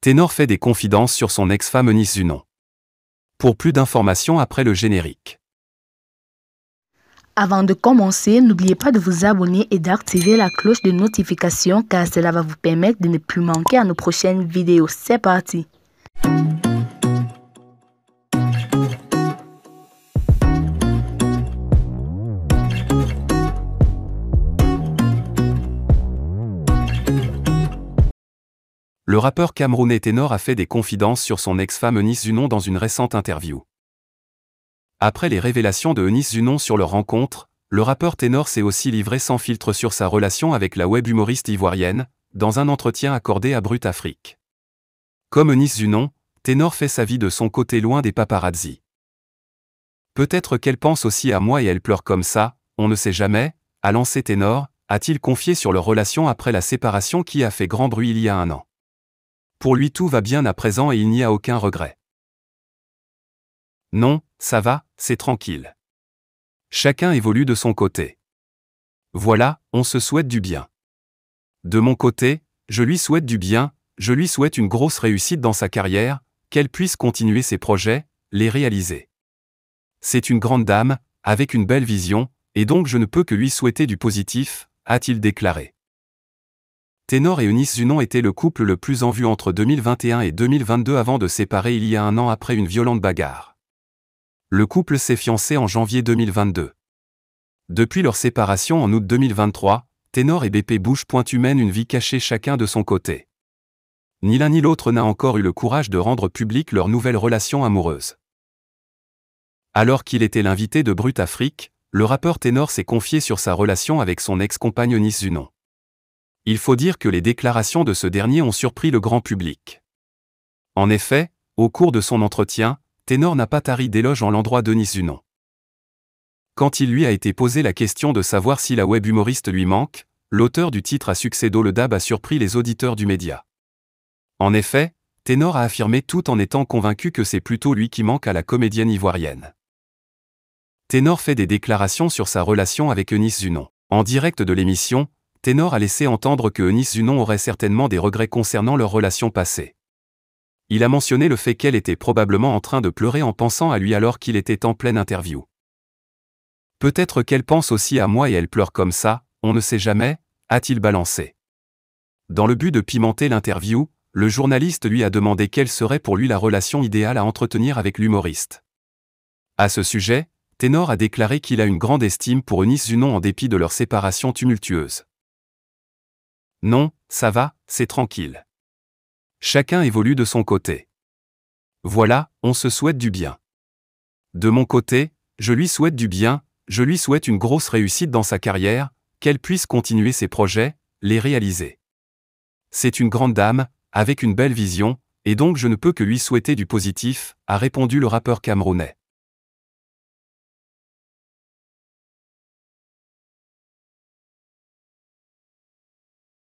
Ténor fait des confidences sur son ex-femme Eunice Zunon. Pour plus d'informations après le générique. Avant de commencer, n'oubliez pas de vous abonner et d'activer la cloche de notification car cela va vous permettre de ne plus manquer à nos prochaines vidéos. C'est parti! Le rappeur camerounais Ténor a fait des confidences sur son ex-femme Eunice Zunon dans une récente interview. Après les révélations de Eunice Zunon sur leur rencontre, le rappeur Ténor s'est aussi livré sans filtre sur sa relation avec la web humoriste ivoirienne, dans un entretien accordé à Brut Afrique. Comme Eunice Zunon, Ténor fait sa vie de son côté loin des paparazzis. Peut-être qu'elle pense aussi à moi et elle pleure comme ça, on ne sait jamais, a lancé Ténor, a-t-il confié sur leur relation après la séparation qui a fait grand bruit il y a un an. Pour lui tout va bien à présent et il n'y a aucun regret. Non, ça va, c'est tranquille. Chacun évolue de son côté. Voilà, on se souhaite du bien. De mon côté, je lui souhaite du bien, je lui souhaite une grosse réussite dans sa carrière, qu'elle puisse continuer ses projets, les réaliser. C'est une grande dame, avec une belle vision, et donc je ne peux que lui souhaiter du positif, a-t-il déclaré. Ténor et Eunice Zunon étaient le couple le plus en vue entre 2021 et 2022 avant de séparer il y a un an après une violente bagarre. Le couple s'est fiancé en janvier 2022. Depuis leur séparation en août 2023, Ténor et BP Bouche-Pointue mènent une vie cachée chacun de son côté. Ni l'un ni l'autre n'a encore eu le courage de rendre publique leur nouvelle relation amoureuse. Alors qu'il était l'invité de Brut Afrique, le rappeur Ténor s'est confié sur sa relation avec son ex-compagne Eunice Zunon. Il faut dire que les déclarations de ce dernier ont surpris le grand public. En effet, au cours de son entretien, Ténor n'a pas tari d'éloges en l'endroit d'Eunice Zunon. Quand il lui a été posé la question de savoir si la web humoriste lui manque, l'auteur du titre à succès le Dab a surpris les auditeurs du média. En effet, Ténor a affirmé tout en étant convaincu que c'est plutôt lui qui manque à la comédienne ivoirienne. Ténor fait des déclarations sur sa relation avec Eunice Zunon. En direct de l'émission, Ténor a laissé entendre que Eunice Zunon aurait certainement des regrets concernant leur relation passée. Il a mentionné le fait qu'elle était probablement en train de pleurer en pensant à lui alors qu'il était en pleine interview. Peut-être qu'elle pense aussi à moi et elle pleure comme ça, on ne sait jamais, a-t-il balancé. Dans le but de pimenter l'interview, le journaliste lui a demandé quelle serait pour lui la relation idéale à entretenir avec l'humoriste. À ce sujet, Ténor a déclaré qu'il a une grande estime pour Eunice Zunon en dépit de leur séparation tumultueuse. Non, ça va, c'est tranquille. Chacun évolue de son côté. Voilà, on se souhaite du bien. De mon côté, je lui souhaite du bien, je lui souhaite une grosse réussite dans sa carrière, qu'elle puisse continuer ses projets, les réaliser. C'est une grande dame, avec une belle vision, et donc je ne peux que lui souhaiter du positif, a répondu le rappeur camerounais.